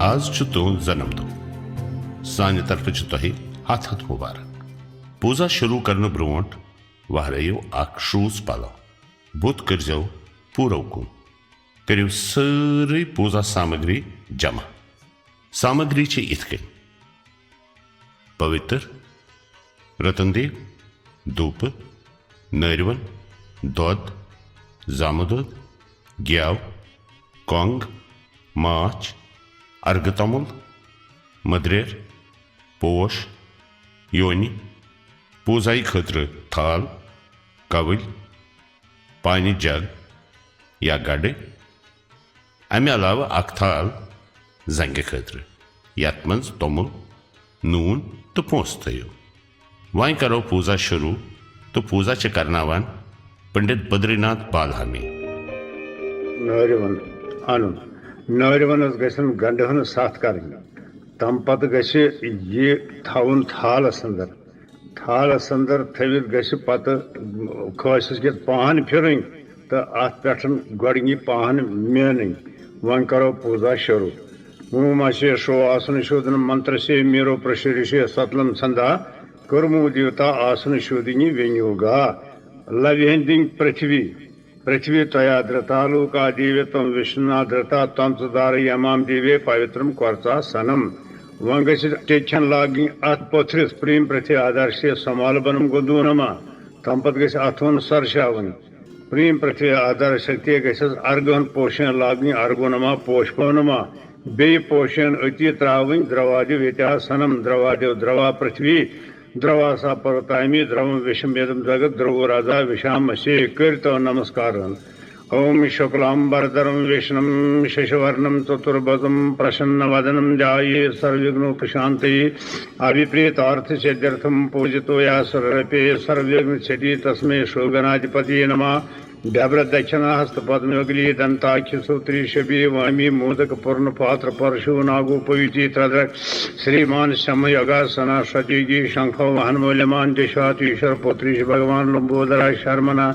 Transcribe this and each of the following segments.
आज तुहद जन्म दो सान तरफ तुह हथ हथ मुबारक। पूजा शुरू करने ब्रोट वहरयो शूज पलो बुत करजो पूरो कुन करो सारी पूजा सामग्री जमा। सामग्री इत कन पवित्र रतनदेव धूप नरवन दोद जामुदोद ग्याव कोंग माछ अर्गतमुल मदरेर पोश योनि पूजाई खतर थाल कवल पानी जग या गड अमे अलावा अख थाल जंग खतर यथ मज तोमुल नून तो पोस थो। वह करो पूजा शुरू तो पूजा करनावान पंडित बद्रीनाथ बालहामी। नरवन अन नरवनस गन गंडहन सत कर तम पत यह थवन थालस अंदर थवित गत खस पान फिर तो अत पे गोड़ पान मेन। वन करो पूजा शुरू। ओम अशे शो आसन शोधन मंत्र से मेरो प्रशुरिषे सतलम छंदा कर्मु देवता आसन शोधिनी वेन्योगा लव्यंदिंग पृथ्वी तया धृता लोका देवे तम विष्णुना धृता तम सुधार यमाम देवे पवित्रम कर्चा सनम। वन टेन लागी अत पथरिस प्रेम पृथ्वी आधार से समाल बनम गोदूनमा तम पत अथवन सरशावन प्रेम पृथ्वी आधार शक्ति अर्गन पोषण लागी अर्गोनमा पोषपोनमा बे पोषण अति त्रावन द्रवादिव व्यत्या सनम द्रवादिव द्रवा पृथ्वी द्रवा सा पर्वतामी द्रवम विषमेदम जगत द्रवो राजा विषाम से करतो नमस्कार। ओम शुक्लांबरधरम विष्णुम शशिवर्णम चतुर्भुजम प्रसन्न वदनम ध्याये सर्वविघ्नोपशान्तये अभिप्रेतार्थ सिद्ध्यर्थम पूजितो या सर्वपे सर्वविघ्न क्षति तस्मै श्रीगणाधिपतये नमः। व्यव्रत दक्षिणा हस्त पद्मयोगली दंताख्य सूत्री शबी वामी मोदक पूर्ण पात्र परशु नागो पविची त्रद्रक श्रीमान शम योगासना सतीगी शंख वाहन मूल्यमान दिशात ईश्वर पुत्री भगवान लंबोदरा शर्मना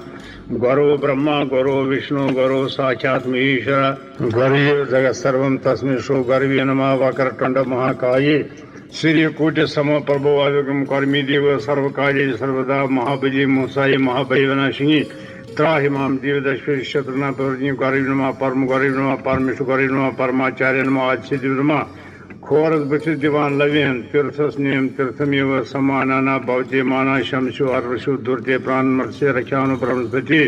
गौरव ब्रह्मा गौरव विष्णु गौरव साक्षात महेश्वर गौरव जगत सर्वम तस्मै श्री गौरवे नमः। वक्रतुंड महाकाये सूर्यकोटि सम प्रभो अविक्रम कर्मी देव सर्वकार्ये सर्वदा महाबली मुसाई महाभैवनाशिनी त्राहि माम देवदश्वरी शत्रुना प्रवृत्ति गौरव नमः परम गौरव नमः परमेश्वर गौरव नमः परमाचार्य नमः आदित्य नमः। खोरस बचि दिवान लव्यन तीर्थस नियम तीर्थमेव समानाना भवते माना शमशु अर्वशु दुर्ते प्राण मत्स्य रख्यानु ब्रह्मस्पति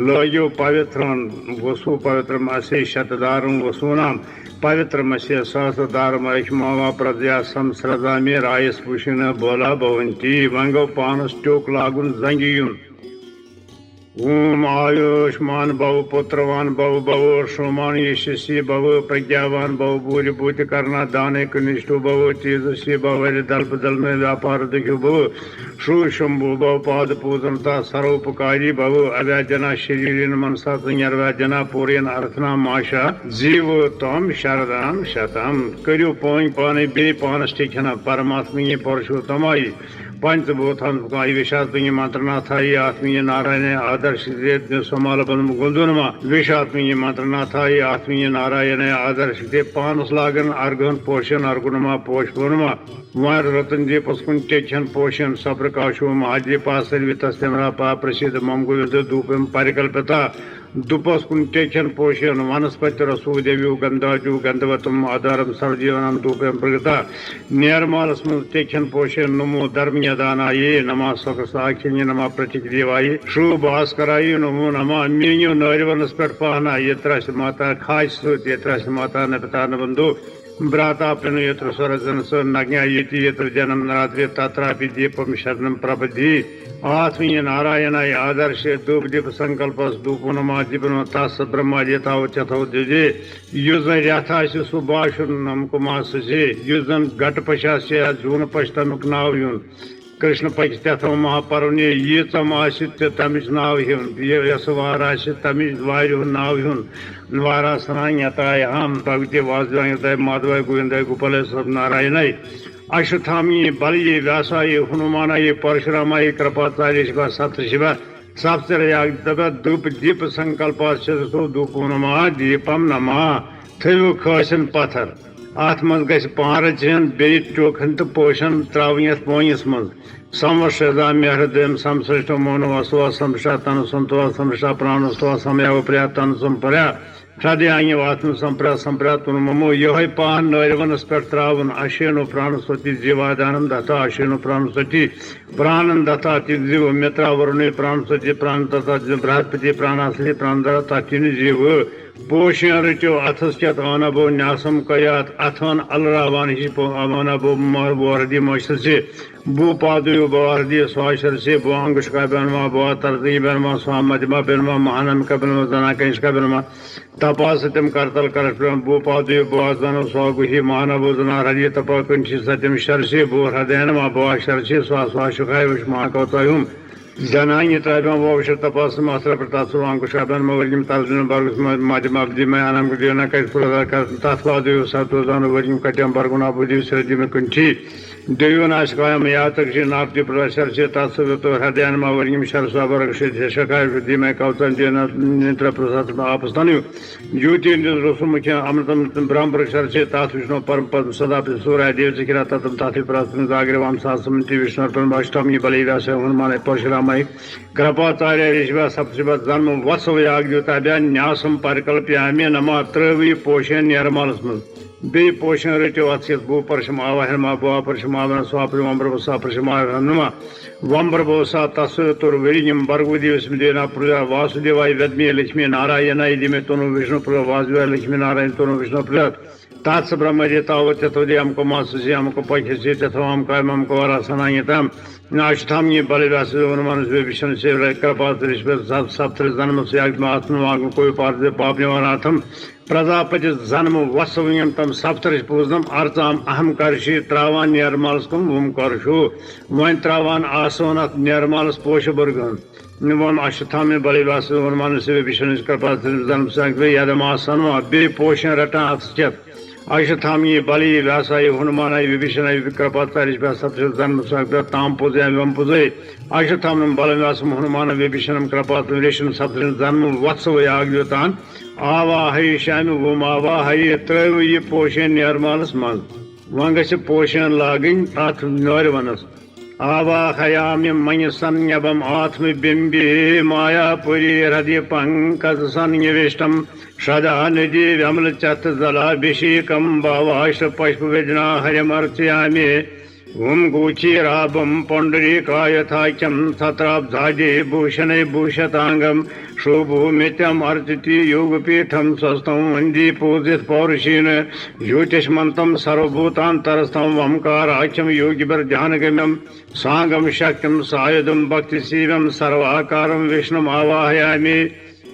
लयो पवित्रन वसु पवित्रम असे शतदारं वसूनाम पवित्रमस्य सहस्रदारम ऐष्मावा प्रज्ञा संस्रदा में रायस पुषिन बोला भवंती वंगो पानस टोक लागुन जंगियुन। ओम आयुष्मान भव पुत्रवान भव भव श्रोमान यशस्वी भव प्रज्ञावान भव भूरि भूति करना दाने कनिष्ठो भव तेजस्वी भव दल्प दल में व्यापार दुखो भव श्रु शंभु भव पाद पूजनता सर्वोपकारी भव अव्याजना शरीर मनसा निर्व्याजना पूरेन अर्थना माशा जीव तम शरदाम शतम करो पान पाने बे पानस टेखना परमात्मा परशुतमाई पंचभूतान विषात्मीय मंत्रनाथाई आत्मीय नारायण आदर्श समाल गुंदुनमा विषात्मीय मंत्रनाथाई आत्मीय नारायण आदर्श पानस लागन अर्घन पोषण अर्गुनमा पोषपुनमा वार रतन दीपस कुन टेक्षन पोषण सप्रकाशो महादीपा सर्वितस्तेमरा पा प्रसिद्ध मम गोविंद धूपम परिकल्पिता दुपस कुन टेक्षन पोषण वनस्पति रसो देव्यो गंधाजु गंधवतम आधारम सर्वजीवनम धूपम प्रगता निर्मालस टेक्षन पोषण नमो धर्म दानाये नमः स्वसाक्षिण्य नमः प्रतिदेवाये श्रु भास्कराये नमो नमः। मेन्यो नरवनस पे पाना यत्र माता खास यत्र माता न पिता न बंधु भ्राता पिनु यत्र स्वरजन स नज्ञा येति यत्र जन्म रात्रि तत्रापि दीपम शरणम प्रपदि आत्मीय नारायणाय आदर्श धूप दीप संकल्प धूप नमा दीपन तस ब्रह्मा यथाव चथो दिजे युजन रथा सुभाषुन नम कुमार से युजन घट पशा से जून पश्तनुक नाव युन कृष्ण पक्ष तथो महापर्वने यीचम आसित तमिस नाव हुन यसवार आसित तमिस वायु नाव हुन वारासनाय यताय हम भगवते वासुदेवाय माधवाय गोविंदाय गोपालाय सब नारायणाय अश्वत्थामी बलये व्यासाय हनुमानाय परशुरामाय कृपाचार्य शिवा सप्त शिवा सप्तर धूप दीप संकल्प धूप नमा दीपम नमा थो खसन पत्थर अत मज गि पान रचन बे टोखन तो पोशन त्रावन ये पोइस मज संवर्षा मेहर दम संश्रेष्ठ मोन वसुआ संश्रा तन संतुआ संश्रा प्राण स्तुआ समय प्रया तन संपर्या हृदय वात्म संप्रा संप्रा तुन ममो यह पान नरवनस पे त्रावन अशेनो प्राणस्वती जीवादानम दत्ता अशेनो प्राणस्वती प्राणन दत्ता जीव मित्रा वरुणे प्राणस्वती प्राण दत्ता बृहस्पति प्राणासली प्राण दत्ता तीन जीव पोषण रचो अथस चत अनबो न्यासम कयात अथन अलरावान ही अनबो बोहरदी मोशर से बो पादु बोहरदी स्वाशर से बो अंगुश का बनवा बो तरदी बनवा स्वामजमा बनवा महानम का बनवा जना कंश का बनवा तपा सत्यम करतल करम बो पादु बो जन स्वागुहि महानबो जना हरि तपा कंशी सत्यम शर से बो हृदय नमा बो शर से स्वा स्वा शुकाय उष्मा कौतयुम जनाय त्रायम वोश तपास मास्टर प्रताप अंकुशाबन मवलिम तालजन बर्गस माध्यम अब्दी में अनम गुदिना कई पुरदा कर ताथवादु सातोदान वलिम कटम बरगुना बुद्धि सरजी में कुंठी देव नाशकायम यातक जी नाप्ति प्रशर से तात्सव तो हृदयन मवलिम शर स्वाबर से शकाय बुद्धि में कौतन जन नेत्र प्रसाद आपस्थानु ज्योति रसु मुख्य अमृतम ब्रह्म प्रशर से तात विष्णु परम पद सदा सूर्य देव जिकिरा ततम ताथि प्रासन जागरवाम सासमति विष्णु परम अष्टमी बलिदास हनुमान परशुराम कृपाचार्य ऋषभ सप्तशिव जन्म वत्सव याग्युता न्यासम परिकल्प्यामि नमा त्रवी पोषण निर्मलस मज बे पोषण रचो अत भू परशम आवाहनमा भुआ परशम आवन स्वापर वम्ब्रभसा परशम नमा वम्ब्रभसा तस् तुर्वीम बर्गुदी देना प्रजा वासुदेवाय वेदमे लक्ष्मी नारायणाय दिमे तनु विष्णु प्रजा वासुदेवाय लक्ष्मी नारायण तनु विष्णु प्रजा तात्स ब्रह्मजे तावत तथोदयम को मासुसी हमको पक्षसी तथोम कायमम को वरासनायतम नाष्टाम ये बलिदास हनुमान से विष्णु से कृपात ऋषभ सप्तर जन्म से आत्म कोई पार्थ पाप निवाराथम प्रजापति जन्म वसव्यम तम सप्तर पूजनम अर्चाम अहम कर्षि त्रावान निर्मलस्कम वम कर्षु वन त्रावान आसोन निर्मलस पोष बर्गन वम अश्वत्थाम बलिदास हनुमान से विष्णु कृपात जन्म से यदम आसन बे पोषण रटा अक्षत अश्वत्थाम ये बलि व्यासाय हनुमानाय विभीषणाय कृपाचार्य सप्तर जन्म से ताम पूजय वम पूजय अश्वत्थाम बल व्यासम हनुमान विभीषणम कृपाचार्य सप्तर जन्म वत्सव याग्योतान आवाहय श्याम वम आवाहय त्रव ये पोषण निर्मलस मज वन गि पोषण लागन अथ नरवनस आवाहयामि मय संयबम आत्मबिंबे मायापुरी हृदय पंकज संनिविष्टम सदा नदी व्यामल चत जलाभिषेकम भावाश पुष्प वेदना हरिमर्चयामि ओम गोचीराभम पुंडरीकायथाख्यम तत्राब्धाजे भूषणे भूषतांगम शोभूमित्यम अर्चिति योगपीठम स्वस्थम वंदी पूजित पौरुषेण ज्योतिष्मंतम सर्वभूतांतरस्थम ओंकाराख्यम योगिवर ध्यानगम्यम सांगम शक्तिम सायुधम भक्तिशीलम सर्वाकारम विष्णुम आवाहयामि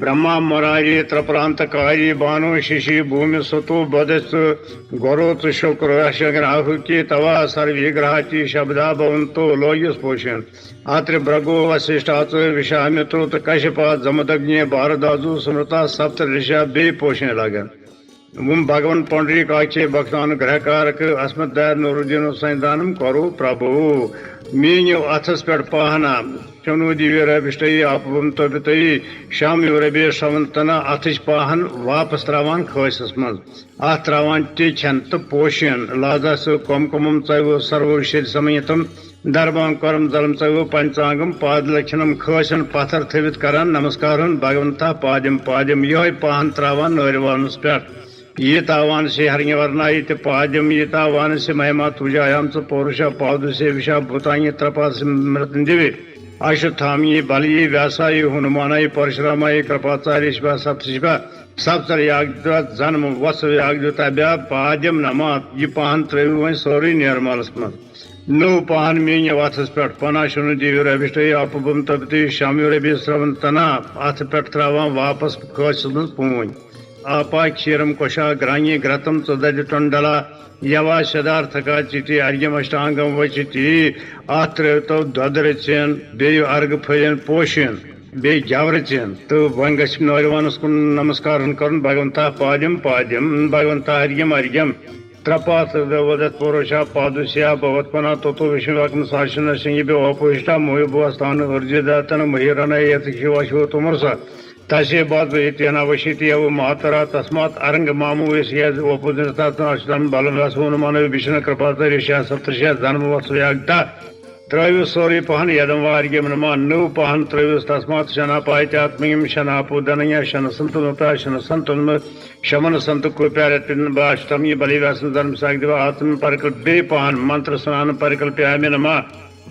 ब्रह्मा मुरारी त्रप्रांतकारी बानो शिशि भूमि सुतो बदस्तु गौरोत शुक्र राहु की तवा सर्वी ग्रहाची शब्दा भवंतो लोयस पोषण अत्र भृगो वशिष्ठाच विषामित्रोत कश्यपा जमदग्नि भारदाजु स्मृता सप्त ऋषा बे पोषण लगन वम भगवान पुंडरीकाक्षे भक्तानुग्रहकारक अस्मद्दार नूरुद्दीन संदानम करो प्रभु मीन्यो अथस पे पहना चनु दिव्य आपम तोबितई शाम रबे श्रवंतना अथच पहन वापस त्रावान खसस मज अत त्रावान टिछन तो पोषण लाजा सो कम कमम चो सर्व समेतम दरबां करम जलम चो पंचांगम पाद लक्षणम खसन पत्थर थवित करान नमस्कार भगवंता पाद्यम पाद्यम यह पहन त्रावान नरवानस पे ये तावान से हरिवर्णाय पाद्यम ये तावान से महिमा तुजायाम च पौरुषा पादु से विषा भूताय त्रपा मृत्यु दिवे अश्वत्थाम ये बलि व्यासाय हनुमानाय परशुरामाय कृपाचार्य सप्तशिवा सप्तर याग्युत जन्म वत्स याग्युता ब्या पाद्यम नमा ये पहन त्रय सोरी निर्मलस मज नो पहन मीन वत्स पे पना शुनु दिव्य अभिष्ट अपबम तपति शाम रबी श्रवण तना अथ पे त्रावा वापस खस पून आपा क्षीरम कोशा ग्राह्य घृतम चुदज टंडला यवा शदार्थका चिति अर्घ्यम अष्टांगम वचिति आत्र तो ददरचन बे अर्घ फयन पोषण बे जवरचन तो वन गछ नौजवानस कुन नमस्कार करन भगवंता पाद्यम पाद्यम भगवंता अर्घ्यम अर्घ्यम त्रपात वदत पुरुषा पादुष्या भवत्पना ततो विष्णुवाक्म साशन सिंह बे अपोष्टा मोह भुवस्थान अर्जिदातन महिरण यत शिवा शिव तुमरसा तसे बात तेना वशीति वो मातरा तस्मात् अरंग मामू ओपुदन बलवास हनुमान विष्णु कृपाचार्य सप्तश जन्म वत्सव्यागता त्रयोस सोरी पहन यदम वार्यम नमा नौ पहन त्रयोस तस्मात् शना पायत्यात्मयम शनापुदनय शन संतुलता शन संतुलन शमन संत कृपयारतिन बाष्टमी बलिव्यास धर्म सागदिवा आत्म परकल बे पहन मंत्र स्नान परिकल्प्यामि नमा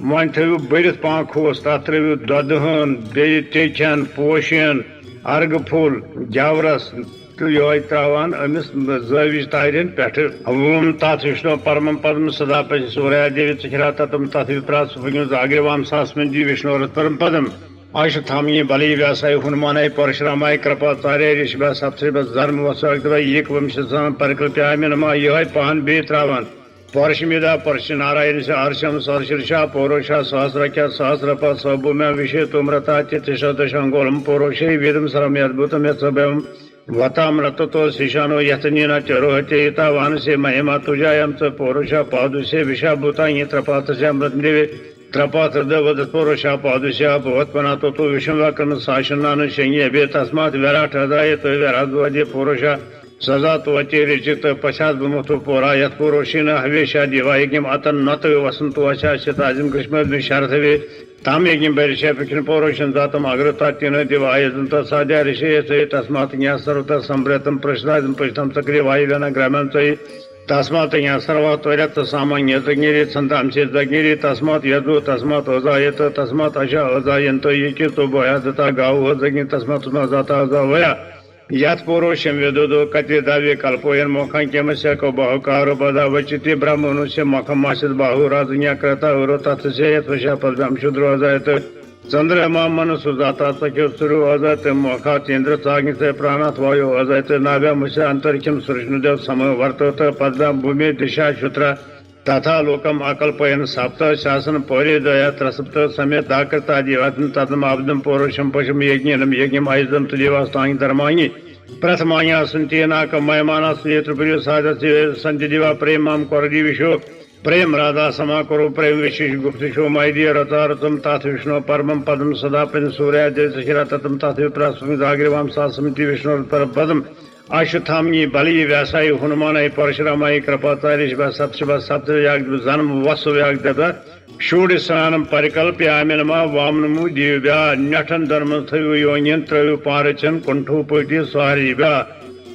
वन थो बड़ित पान खोस तथ त्रो ददहन बे टेचन पोशन अर्ग फूल जावरस तो ये त्रावान अमिस जविज तारिन पे ओम तथ विष्णु परम पद्म सदा पे सूर्या देवी चरा तम तथ विप्रा सुभ्युज अग्रवाम सास्मजी विष्णु परम पदम आयुषामी बलि व्यासाय हनुमानाय परशुरामाय कृपाचार्य ऋषभ सप्तृभ धर्म वत्सव एक वंश परिकल्प्यामि नमा यह पान बे त्रावान परशुमिदा परश नारायण से अर्षम सहर्षा पौरोषा सहस्रख्या सहस्रप स्वभूम्या विषय तुमृता चित्तशतशंगोलम पौरोषे वेदम सरम अद्भुतम यम वताम रतो शिशानो यतनीन चरोहते यतावान से महिमा तुजायाम च पौरुषा पादुषे विषाभूता ये त्रपातृदेवे त्रपातृदवद पौरुषा पादुषा भवत्पना तो विष्णुवाकर्म शासनान शंगे अभे तस्मात् विराट हृदय तो विराजवाद्य पौरुषा सजा तो अचेरिचित पश्चात मुथु पोरा यत पुरुषिन हवेशा दिवायज्ञम अतन नत वसंतो अशाश्यताजिम कृष्ण विशार्थवे ताम यज्ञम बैरिष्य पिक्षण पौरुषन जातम अग्रतात्यन दिवायजंत साध्या ऋषि तस्मात् ज्ञा सर्वत संप्रतम प्रश्नादम पश्चिम सक्रिय वायुव्यान ग्रामं चै तस्मात् ज्ञा सर्व त्वरत सामान्य जज्ञेरि संताम से जज्ञेरि तस्मात् यदु तस्मात् अजायत तस्मात् अशा अजायंत यकितो बोया दता गाव जज्ञ तस्मात् जाता अजावया यात पौरोषम वेदो कति दावे कल्पोयन मोखांक्यमस्य को बाहुकारो पदा वचिति ब्राह्मणस्य मोखमासित बाहु राजन्या कृता उरो तत्से यत्वशा पदम शुद्रो अजायत चंद्रमा मन सुजाता सख्यो सुरु अजायत मोखा चंद्र चाग्नित प्राणात वायु अजायत नाभ्यामुष्य अंतरिक्षम सृष्णुदेव सम वर्तत पद्म भूमि दिशा शुत्र तथा लोकम अकल्पयन सप्त शासन पौरे दया त्रसप्त समेत दाकृता जीवात्म तदम आब्दम पौरुषम पशुम यज्ञम यज्ञम आयुधम तुदेवास्तांग धर्मांगी प्रथमाया सुंतेनाक मयमाना सुयत्रुप्रिय साधस्य संति दिवा प्रेमाम कोरदी विशो प्रेम राधा समा करो प्रेम विशेष गुप्तिशो मैदीय रतारतम तथ विष्णु परमम पदम सदा पिन सूर्य जय ततम तथ विप्रा सुमिदाग्रवाम सा समिति विष्णु पर पदम आशुथामी बलि व्यासाय हनुमानाय परशुरामाय कृपाचार्य सप्तशिव सप्तयाग जन्म वत्सव्याग षोड़ स्नानम परिकल्प्यामि नमा वामनमु दिव्या नठन धर्म थयो योनियन त्रयो पारचन कुंठो पति स्वाहरिभ्या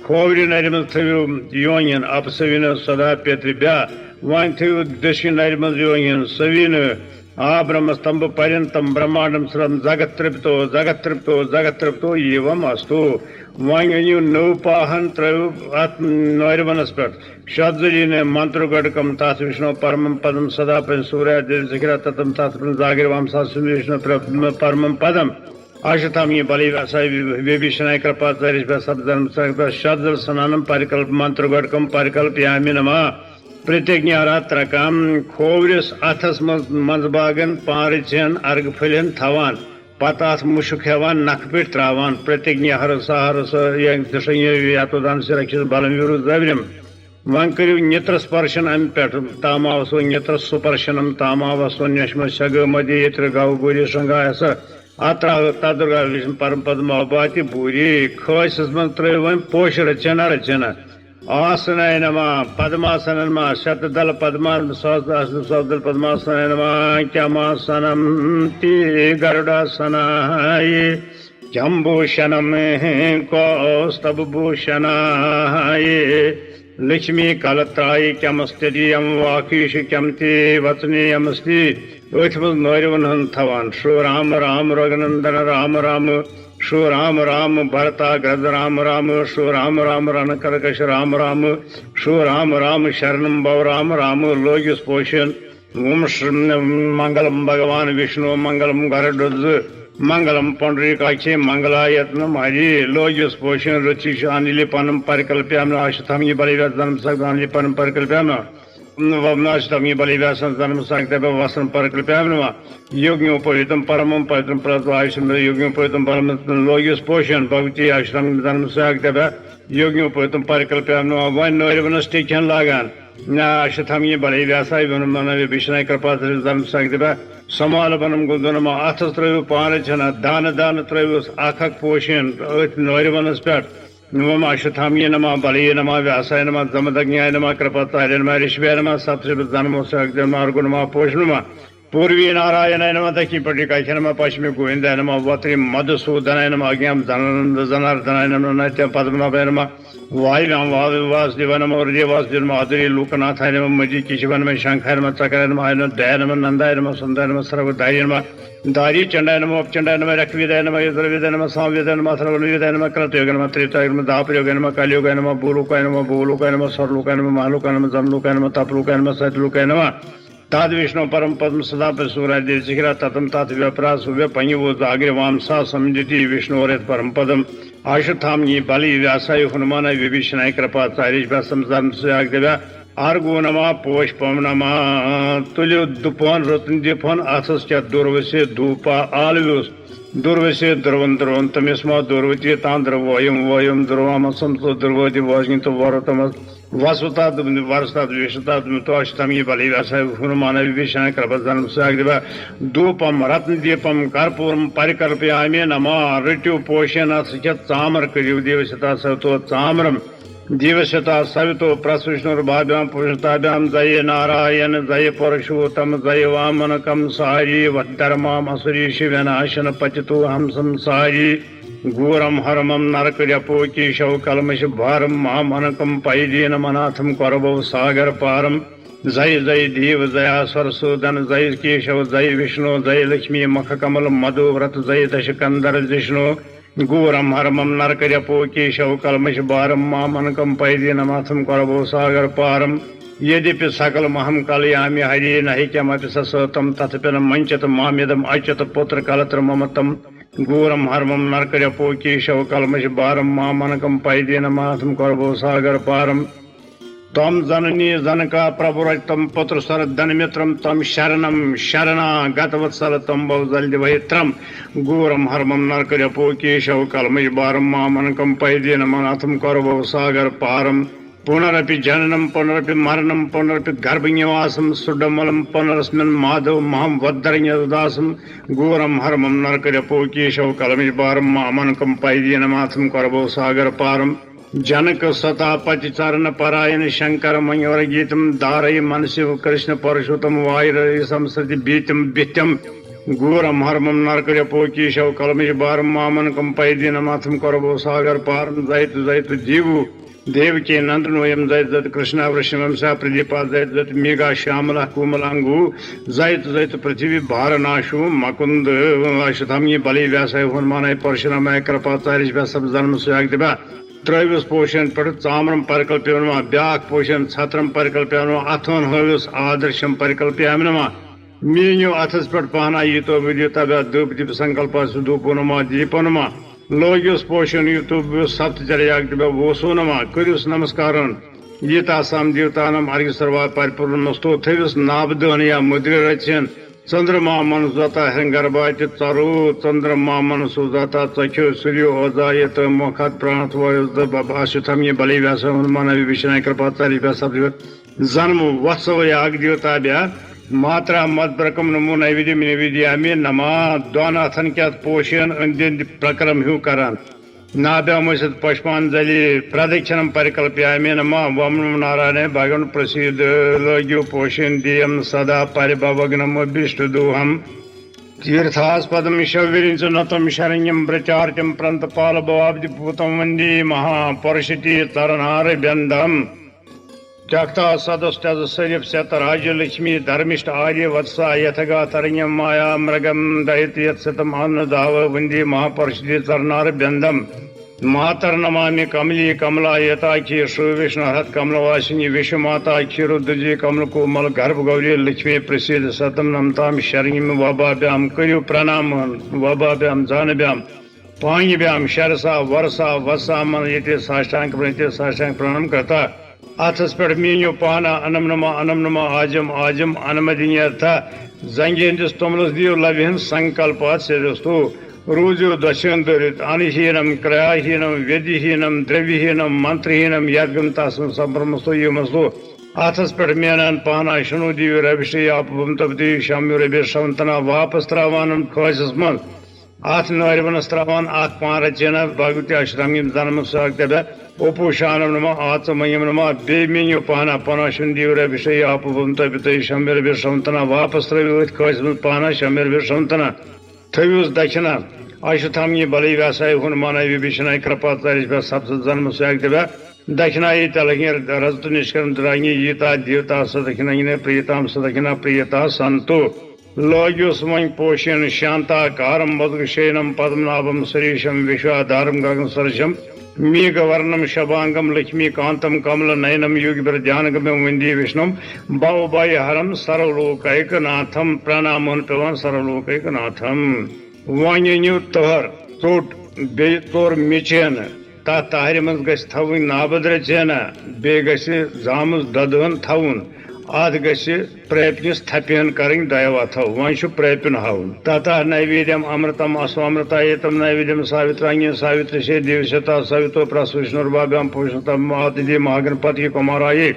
खोवरि नरिम थयो योनियन अपसविन सदा पितृभ्या वन थयो दशि नरिम योनियन सविन आ ब्रह्म स्तंभ पर्यंतम ब्रह्मांडम श्रम जगत तृप्तो एवं अस्तु वन नौ पाहन त्रयो नौरवनस पे शब्दजी ने मंत्र गढ़कम तथ विष्णु परम पदम सदा पे सूर्य जखिरा ततम तथ जागिरवाम विष्णु परम पदम आशुथामी बलि व्यासाय विभीषणाय कृपाचार्य सप्तधर्म शब्द स्नानम परिकल्प मंत्र गढ़कम परिकल्प्यामि नमा प्रतिज्ञारात्रकम खोवरिस अथस मंजबागन पारिचन अर्घ फलन थवान पता मुशुक हेवान नख पे त्रावान प्रतिज्ञा हरस यातोदान से रक्षित बलम विरु जविरम वन करू नेत्र स्पर्शन अम पे तामावसो नेत्र सुपर्शनम तामावसो नश्म शग मध्य यत्र गाव गोरी श्रृंगायस अत्र तदुर्गा विष्णु परम पद्मावती भूरी खस मन त्र पोष रचना आसनाय नमः पद्मासन नमः शतदल पद्मा सहस्रदल पद्मासनाय नमः क्यमासनम ति गरुडासनाय जम्बूषणम कौस्तभूषणाय लक्ष्मी कलत्राय क्यमस्त्यम वाकीश क्यम ते वचनीयमस्ति नौरवन थवान श्रो राम राम रघुनंदन राम राम श्रो राम राम भरताग्रज राम राम श्रो राम राम रणकर्कश राम राम श्रो राम राम शरणम भव राम राम लोगिस पोषण ओम मंगलम भगवान विष्णु मंगलम गरुड़ मंगलम पुंडरीकाक्षे मंगलायत्न हरि लोगिस पोषण रुचिश अनिल पनम परिकल्प्याम अशुथमी बलिव्यासम सगनिल पनम परिकल्प्याम अष्टमी बलिव्यासन जन्म संकल्प वसन परिकल्प्याम योग्योपहितम परमं पवित्रं प्रत्वायुषं योग्योपहितम परम लोगिस पोषण भक्ति अष्टमी जन्म संकल्प योग्योपहितम परिकल्प्याम वन नौरवनस टीचन लागान अश्वत्थाम ये बड़े व्यासाय वनम विष्णाय कृपा धर्म संगदिबा समाल बनम गुदनम अथस त्रयो पान छना दान दान त्रयो अखक पोषण नोर वनस पे नम अश्वत्थाम ये नम बलये नम व्यासाय नम जमदज्ञाय नम कृपाचार्य नम ऋषभे नम सप्तृ जन्मो सगुण नम पोषण पूर्वी नारायणाय नम दक्षिण पटिकाय नम पश्चिमी गोविंदाय नम वत्री मधुसूदनाय नम अज्ञाम जनार्दनाय नम नत्य पद्मनाभाय नम वायुव्याम वासुदेवाय नम हृदय वासुदेव नम आदुरी लोकनाथाय नम मजी केशवाय नम शंखाय नम चक्राय नम आय नम दयाय नम नंदाय नम सुंदराय नम सर्वदाय नम दारी चंडाय नम उपचंडाय नम रक्तविदाय नम यजुर्वेदाय नम सामवेदाय नम सर्ववेदाय नम कृतयोगाय नम त्रेतायुगाय नम दापरयोगाय नम कलियुगाय नम भूलोकाय नम भूलोकाय नम सर्वलोकाय नम महालोकाय नम जमलोकाय नम तपलोकाय नम सतलोकाय नम ताद विष्णु परम पद्म सदा सूर्य देव शिखरा ततम तात व्यपरा सुव्य पंगो जाग्रे वामसा समिति विष्णु और परम पदम अश्वत्थाम ये बलि व्यासाय हनुमान विभीषणाय कृपाचार्य व्यासम आर्गो नमा पुष्पम नमा तुल्यो दुपन रत्न दीपन अथस दुर्वसे धूपा आलव्योस दुर्वसे द्रवन द्रवन तमिस्मा दुर्वती तांद्र वयम वयम द्रवाम संतो द्रवती वजनित वरतम वसुता वर्षता विषता तो अष्टम ये बलि व्यासाय हनुमान विभीषणाय कृपाचार्य साग्रवा धूपम रत्न दीपम कर्पूरम परिकल्पयामि नमा ऋतु पोषण चामर करियो देवशता सतो चामरम दिवशता सवितो प्रसविष्णुर्भाभ्याम पुरुषताभ्याम जय नारायण जय परशुतम जय वामन कंसारी वद्धर्माम असुरी शिवनाशन पतितो हम संसारी घोरम हरमम नरकर्यपो केशव कलमश भारम मामनकम पैदीनम अनाथम करभव सागर पारम जय जय देव जय सरसूदन जय केशव जय विष्णु जय लक्ष्मी मख कमल मधुव्रत जय दशकंदर जिष्णु घोरम हरमम नरकर्यपो केशव कलमश भारम मामनकम पैदीनमाथम करभव सागर पारम यद्यपि सकल महम कलयामि हरि नैक्यमपि ससतम तथापि न मंचत मामेदम अच्युत पुत्र कलत्र ममतम घोरम हरमम नरकर्यपो केशव कलमश भारम मामनकम पैदीनमाथम करभव सागर पारम तम जननी जनका प्रभुरतम पुत्र सरदन मित्रम तम शरणम शरणागतवत्सल तम बहुजलदिवहित्रम घोरम हरमम नरकर्यपो केशव कलमश भारम मामनकम पैदीनमाथम करभव सागर पारम पुनरपि जननम पुनरपि मरणम पुनरपि गर्भनिवासम सुडमलम पुनरस्मिन् माधव महम वद्धरण्यदासम घोरम हरमम नरकर्यपो केशव कलमश भारम मामनकम पैदीनमाथम करभव सागर पारम जनक सतापति चरण परायण शंकर मयूर गीतम दारय मनशिव कृष्ण परशुतम वायुर संसृति बीतम बित्यम घोरम हरमम नरकर्यपो केशव कलमश भारम मामनकम पैदीनमाथम करभव सागर पारम जयतु जयतु जीवु देवकी नंदनोयम जयत जयत कृष्ण वृषभम सा प्रदीपा जयत जयत मेघा श्यामला कोमलांगु जयत जयत पृथ्वी भारनाशु मकुंद अश्वत्थाम ये बलि व्यासाय हनुमानाय परशुरामाय कृपाचार्य व्यासम जन्म सुयागदिबा त्रयोस पोषण पर चामरम परिकल्प्यामि ब्याक पोषण छत्रम परिकल्प्यामि अथोन हविस आदर्शम परिकल्प्यामि नमा मीन्यो अथस पर पाना यतो विद्युता धूप दीप संकल्प सुधूपो नमा दीपो नमा लोगियोस पोषण यूट्यूब सप्तचर्याग वोसो नमा करियोस नमस्कारन यीता साम देवतानम अर्घ्य सर्वा परिपूर्ण नस्तो थविस नाबदन या मुद्रे रचन चंद्रमा मनुजाता हंगर्भात चरु चंद्रमा मनुजाता चख्यो सूर्यो अजायत मोखात प्राणत अश्वत्थाम ये बलि व्यास हनुमान विभीषणाय कृपाचार्य व्यास जन्म वत्सव याग देवताभ्या मात्रा मद्रकम नमो नैवेद्य निवेदयामि नमा द्वानाथन क्या पोषण अंद्य प्रक्रम ह्यू करान नाभ्यामसत पुष्पांजलि प्रदक्षिणम परिकल्प्यामि नमः वम नारायण भगवान प्रसीद लोग्यो पोषण दियम सदा परिभवग्नम विष्णुदोहम तीर्थास्पदम शौर्यं च नतम शरण्यं प्रचार्यं प्रंतपाल भवाब्धिभूतं वन्दे महापरिषति तरनार व्यन्दम जगता सदस्त सरिप शतराज लक्ष्मी धर्मिष्ठ आर्य वत्सा यथगा तरण्यं माया मृगम दयति यत्सतम अन्नदाव वन्दे महापरिषति तरनार व्यन्दम मातर नमामि कमली कमला यताखी सुविष्णु हरत कमलवासिनी विश्व माता क्षीरोदजी कमल कोमल गर्भ गौरी लक्ष्मी प्रसिद्ध सतम नमताम शरणिम वबाभ्याम करियो प्रणाम वबाभ्याम जानभ्याम पांगिभ्याम शरसा वर्षा वसा मन ये साष्टांग प्रणाम करता अथस पे मीन्यो पाना अनम नमा आजम आजम अनमदिन्य था जंगेंदिस तोमलस दियो लविहन संकल्पात से दोस्तों रोजो दशंदरित अनहीनम क्रयाहीनम व्यधिहीनम द्रव्यहीनम मंत्रहीनम यज्ञमतासम संभ्रमस्तो यमस्तो अथस पे मेनान पाना शनु दिव रविश्री आपम तब्दी शाम्यु रबि शवंतना वापस त्रावान खोजस मन अथ नरवनस त्रावान अथ पान रचना भगवती अश्रमिम जन्म सागतबे ओपु शानम नमा आत्मयम नमा बेमियो पाना पाना शनु दिव रविश्री आपम तब्दी शाम्यु रबि शवंतना वापस त्रवित खोजस पाना शाम्यु रबि शवंतना थव्युस दक्षिणा अशुथम ये बलि व्यासाय हनुमान विभीषणाय कृपाचार्य सप्त जन्म सागतबे दक्षिणाई तलहि रजत निष्कर्म द्रांगी यीता देवता सदक्षिण प्रियताम सदक्षिण प्रियता संतो लोग्युस वं पोषण शांता कारम मधुशेनम पद्मनाभम सुरेशम विश्वाधारम गगन सरशम मेघवर्णम शबांगम लक्ष्मी कांतम कमल नयनम युगभर ध्यानगम्यम वंदे विष्णुम भवभय हरम सर्वलोकैकनाथम प्रणामोन पेवान सर्वलोकैकनाथम वान्यु तोहर चोट बे तोर मिचेन ता ताहर मज गस थवन नाबद रचना बे गस जामुज ददहन थवन अत गस प्रैपनिस थपेन करें दयवा थव वन प्रैपन हावन तथा नैवेद्यम अमृतम अस्वामृतायतम नैवेद्यम सावित्रांगी सावित्र से दिवसता सवितो प्रसविष्णुर्भाभ्याम पुष्णतम आदिदि महागणपति कुमाराय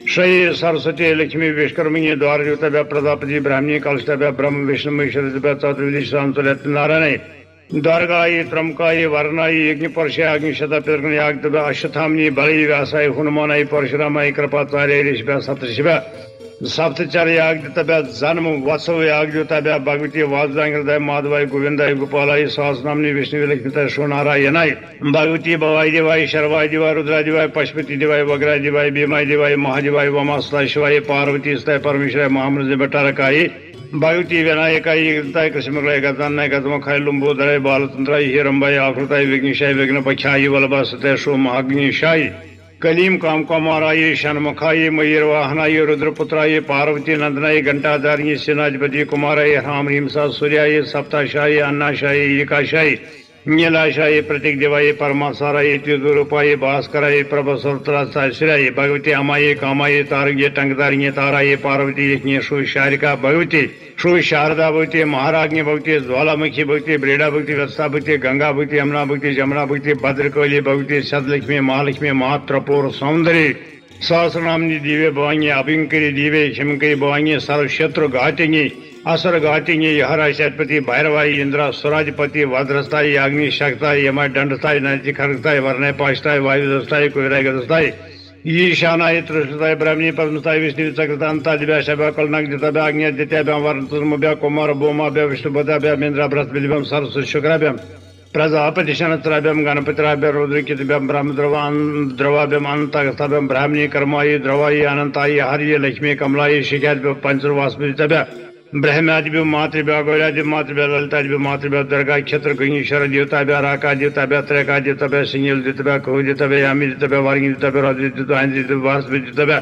श्रेय सरस्वती लक्ष्मी विश्वकर्मी द्वारयुतभ्य प्रजापति ब्राह्मणी कलशतभ्य ब्रह्म विष्णु महेश्वरभ्य चतुर्विधि शांतुलत नारायण द्वारकाय त्रमकाय वर्णाय यज्ञ परशय अग्निशतपितृ यागतभ्य अश्वत्थामनि बलि व्यासाय हनुमानाय परशुरामाय कृपाचार्य ऋषिभ्य सप्तऋषिभ्य सप्तचर्य यागतभ्य जन्म वत्सव यागतभ्य भगवती वासुदेवाय माधवाय गोविंदाय गोपालाय सहस्रनामनि विष्णु लक्ष्मीताय श्रीनारायणाय भगवती भवाय देवाय शर्वाय देवाय रुद्राय देवाय पशुपति देवाय वग्राय देवाय भीमाय देवाय महादेवाय वामास्ताय शिवाय पार्वती स्ताय परमेश्वराय महामृत भट्टारकाय भगवती विनायकाय कृष्णमंगलाय गजाननाय गजमुखाय लंबोदराय बालचंद्राय हिरंबाय आकृताय विघ्नेशाय विघ्नपक्षाय वल्लभासुताय सोमहाग्निशाय कलीम कामकुमाराय शनमुखाय मयूरवाहनाय रुद्रपुत्राय पार्वती नंदनाय घंटाधारिणी सेनाधिपति कुमाराय ह्राम ह्रीं सा सूर्याय सप्ताशाय अन्नाशाय एकाशाय नीलाशाय प्रतीक देवाय परमासाराय त्रिदुरूपाय भास्कराय प्रभसुत्राय भगवती अमाय कामाय तारंगे टंगदारिंगे ताराय पार्वती यज्ञ शारिका भगवती श्री शारदा भगवती महाराज्ञी भगवती ज्वालामुखी भगवती ब्रेडा भगवती वत्सा भगवती गंगा भगवती यमुना भगवती जमुना भगवती भद्रकाली भगवती सदलक्ष्मी महालक्ष्मी महात्रपूर सौंदर्य सहस्रनामनि दिव्य भवानी अभिंकरी दिव्य हिमकरी भवानी सर्वशत्रु घातिनी असर घातिनी हराशपति भैरवाय इंद्र स्वराजपति वज्रस्ताय अग्नि शक्ताय यम दंडस्ताय नदी खरगताय वर्णय पाष्टाय वायुदस्ताय कुराय गदस्ताय ईशानाय त्रिशताय ब्राह्मणी पद्मस्ताय विष्णु चक्रतांता दिव्या शभ्या कलनाग्नितभ्य अग्नि दित्याभ्याम वर्णतुर्मभ्य कुमार भौमाभ्य विष्णुपदाभ्याम इंद्र बृहस्पतिभ्याम सरस्वती शुक्राभ्याम प्रजापति शनत्राभ्याम गणपतिराभ्य रुद्रकितभ्याम ब्रह्मद्रवाभ्याम अनंतागस्ताभ्याम ब्राह्मणी कर्माय द्रवाय अनंताय हरिय लक्ष्मी कमलाय शिखाभ्य पंचवास्पतिभ्य ब्रह्मादिभ्यो मातृभ्य गौरादिभ्यो मातृभ्य ललितादिभ्यो मातृभ्य दुर्गा क्षेत्र गंगेश्वर देवताभ्य राका देवताभ्य त्रैका देवताभ्य सिंहल देवताभ्य कौ देवताभ्य यामी देवताभ्य वारिंगी देवताभ्य राजू देवताभ्य देवताभ्य वासुदेव देवताभ्य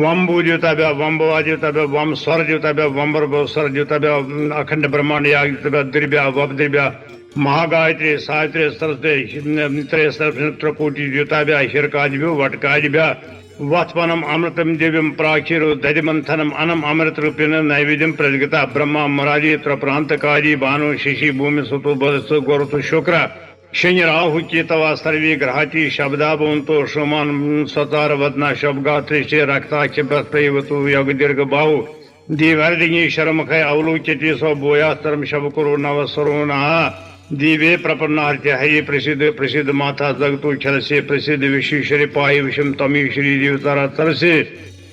वंबू देवताभ्य वंबवा देवताभ्य वम स्वर देवताभ्य वंबर स्वर देवताभ्य अखंड ब्रह्मांड याग देवताभ्य द्रव्य वपद्रव्य महागायत्री सावित्री सरस्वती त्रकोटि देवताभ्य हिरकादिभ्यो वटकादिभ्य वत्पनम अमृतम दिव्यम प्राक्षिरो दधिमंथनम अनम अमृत रूपेण नैवेद्यम प्रजगता ब्रह्मा मराजी त्रप्रांतकारी भानु शिशि भूमि सुतो बदसु गोरतु शुक्र शनि राहु केतवा सर्वे ग्रहाति शब्दा भवन्तो सोमान सतार वदना शब्गात्रिश्चे रक्ताक्ष प्रयवतु योग दीर्घ बाहु देवर्दिनी शर्मखय अवलोक्यते सौ बोयास्तरम शबकुरो नवस्वरो नः दिवे प्रपन्नार्थ हरि प्रसिद्ध प्रसिद्ध माता जगतो खलसे प्रसिद्ध विश्वेश्वरी पाहि विषम तमीश्वरी देवतारा तरसे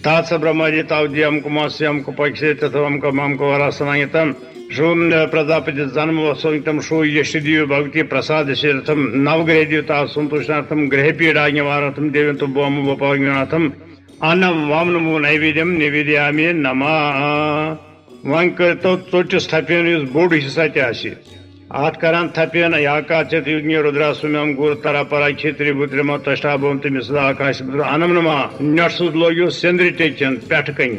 तात्स ब्रह्माजी तावद्यम कुमास्यम कुपक्षे तथवम कमम कुवरासनायतम शोम प्रजापति जन्म वसोतम शो यशदिव भक्ति प्रसाद शीर्थम नवग्रह देवता संतोषनार्थम ग्रह पीड़ा निवारणार्थम देवंतो बोम वपाग्नाथम अन्नम वामनमो नैवेद्यम निवेदयामि नमः वंक तो चोटिस थपेन बोड़ हिस्सा ते आठ करान थपेन याकाचत युग्नि रुद्रासुम्यम गुर तरा परा क्षेत्री बुत्रिम तष्टा भवंत मिसदा आकाश अनम नमा नटसुद लोग्यो सेंद्रि टेचन पेठ कं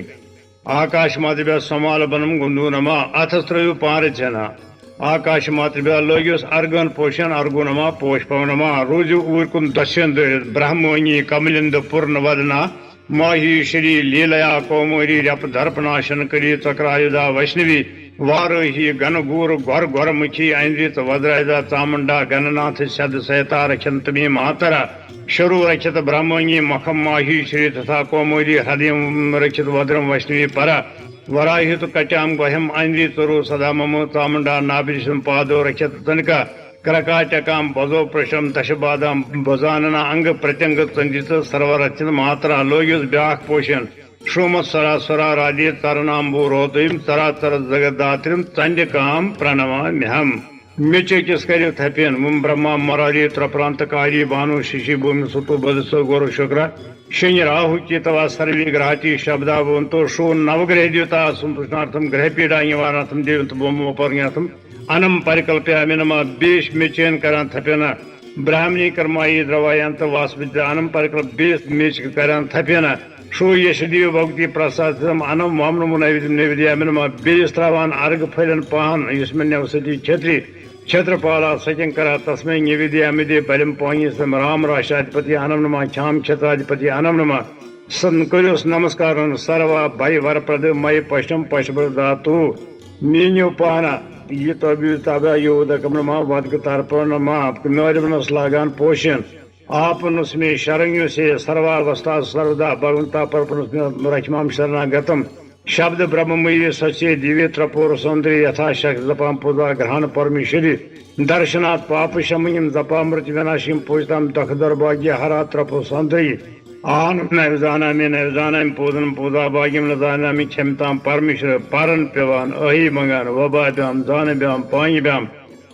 आकाश मातृभ्य समाल बनम गुंदू नमा अथस्त्रयु पार छना आकाश मातृभ्य लोग्योस अर्गन पोषण अर्गो नमा पोष पवनमा रोजु उर्कुम दश्यंद ब्राह्मणी कमलिंद पूर्ण वदना माही श्री लीलया कौमोरी रप दर्पनाशन करी चक्रायुधा वैष्णवी वारही गन गूर गौर गौर मुखी ऐन्द्रित वज्रजा चामुंडा गणनाथ शद सहता रखंत में मातरा शरु रक्षित ब्रह्मणि मखम माही श्री तथा कौमुदी हृदय रक्षित वज्रम वैष्णवी परा वराहित कचाम गह्यम ऐन्द्रि तरु सदा मम चामुंडा नाभिषम पादो रक्षित तनका करकाचकाम भजो प्रशम दशबादाम भजानना अंग प्रत्यंग चंदित सर्वरक्षित मात्रा लोयुस ब्याख पोषण श्रोम सरासरा राजे तरनाम्बू रोतिम चराचर जगदात्रिम चंडिकाम प्रणमाम्यहम मेचकिस करियो थपेन मुम ब्रह्मा मरारी त्रप्रांतकारी भानु शिशि भूमि सुतु बदसो गुरु शुक्र शनि राहु केतवा सर्वी ग्रहाती शब्दावंतो शो नवग्रह देवता संतुष्णार्थम ग्रह पीड़ा निवारणार्थम देवंत बोमोपर्यार्थम अनम परिकल्प्यामि नमः बेश मेचेन करान थपेना ब्राह्मणी कर्माई द्रवायंत वासविद्या अनम परिकल्प बेश मेच करान थपेना शो यशदीव भक्ति प्रसाद अनम वामनमो नैवेद्यामि नमः बेश त्रावान अर्घ फलन पान युष्मन नवसती छत्री छत्रपाला सचंकरा तस्मै निवेद्यामि दे बलिम पाणी सम राम राशाधिपति अनम नमः क्षाम छत्राधिपति अनम नमः सन करियोस नमस्कार सर्वा भय वरप्रद मय पशम पशुदातु मीन्यो पाना ये तबा योदकम नमा वदक तर्पण नमा नौरवनस लागान पोषण आपनुस में शरण्य से सर्वावस्था सर्वदा भगवंता पर्पनुस रचमाम शरणागतम शब्द ब्रह्ममयी सच्चे दिव्य त्रपोर सौंदर्य यथाशक्त जपाम पूजा ग्रहण परमेश्वरी दर्शनात् पाप शमयम जपा मृत विनाशिम पूजताम दख दौर्भाग्य हरा त्रपो सौंदर्य आन नवजानामि पूजन पूजा भाग्यम न जानामि क्षमताम परमेश्वर पारन पेवान अहि मंगान वबाभ्याम जानभ्याम पाणिभ्याम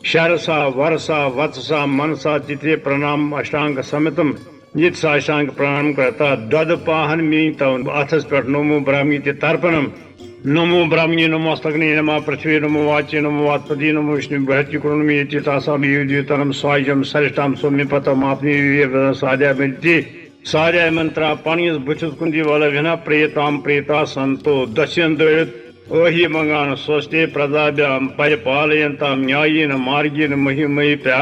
शरसा वर्षा वत्सा मनसा चित्रे प्रणाम अष्टांग समितम जित साष्टांग प्रणाम करता दद पाहन मी तवन अथस पे नमो ब्राह्मी तर्पणम नमो ब्राह्मणी नमो अस्तग्नि नमो पृथ्वी नमो वाच्य नमो वात्पति नमो विष्णु बृहति कुरुणमी तासाम युद्युतरम स्वायम सरिष्टाम सोम्यपतम आपनी साध्या मिलती सारे मंत्रा पानीस बुचुस कुंजी वाला विना प्रेताम प्रेता संतो दस्यन द्वैत ओहि मंगान स्वस्ति प्रजाभ्याम परिपालयन्ताम न्यायेन मार्गेण महिमयिप्या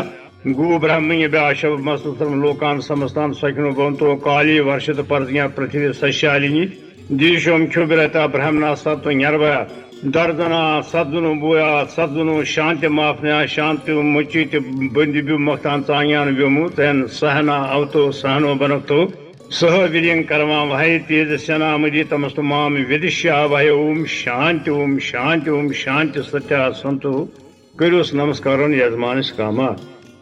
गो ब्राह्मण्यभ्यः शवमस्तुतम लोकान समस्तान स्वकिनो भवन्तो काली वर्षित पर्जन्या पृथ्वी सस्यालिनी दिशोम क्षुभिरता ब्रह्मणा सत्व निर्भया दर्दना सद्गुनु बोया सद्गुनु शांति माफन्या शांति मुचित बंदिभ्यु मक्तान चांग्यान व्योमु तेन सहना अवतो सहनो बनक्तो सह वीर्यं कर्मा वहै तेजस्यना मदि तमस्तु माम विदिश्या वहै ओम शांति शांति सत्या संतु करियोस नमस्कारन यजमानस कामा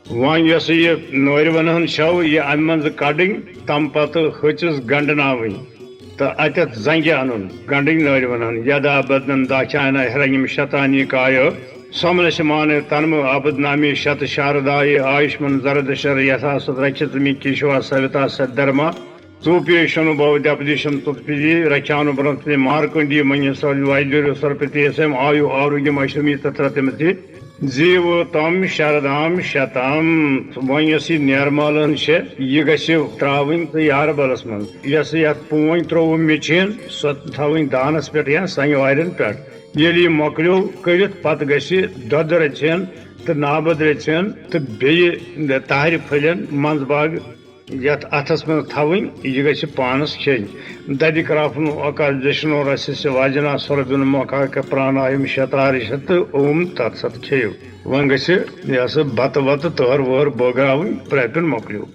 वन यस ये नौरवन शव ये अम मज कड़िंग तम पत हचिस गंडनावि तो अतत जंग अन गंडिंग नौरवन यदा बदन दाचायन हिरण्यम शतानी काय समलशमान तन्म आबदनामी शत शारदाय आयुष्मन जरदशर यथा सदरक्षित मी किशवा सविता सद्धर्मा तूप्येशनु भवद्यापदिशम तुत्पिदी रक्षानुब्रह्मते मार्कंडी मन्य वायुर सर्पति सम आयु आरोग्यम अश्वमी तत्र तिमति जीव तम शरदाम शताम वस नेरमालन यह त्रावन तो यार बलस मन यस पून त्रोव मेचीन सो थवन दानस पे या संग वारन पे ये मोकलो कर पत गद रचन तो नाबद रचन तो बे तार फलन मंज बाग यथ अथस में थवन यह ग पानस खेन ददि क्राफन अका जश्नो रस्य वाजना स्वरबिन मका प्राणायाम शतारिशत ओम तत्सत खेव वन ग बत वत तहर वहर बोगरावन प्रेपिन मोकलो।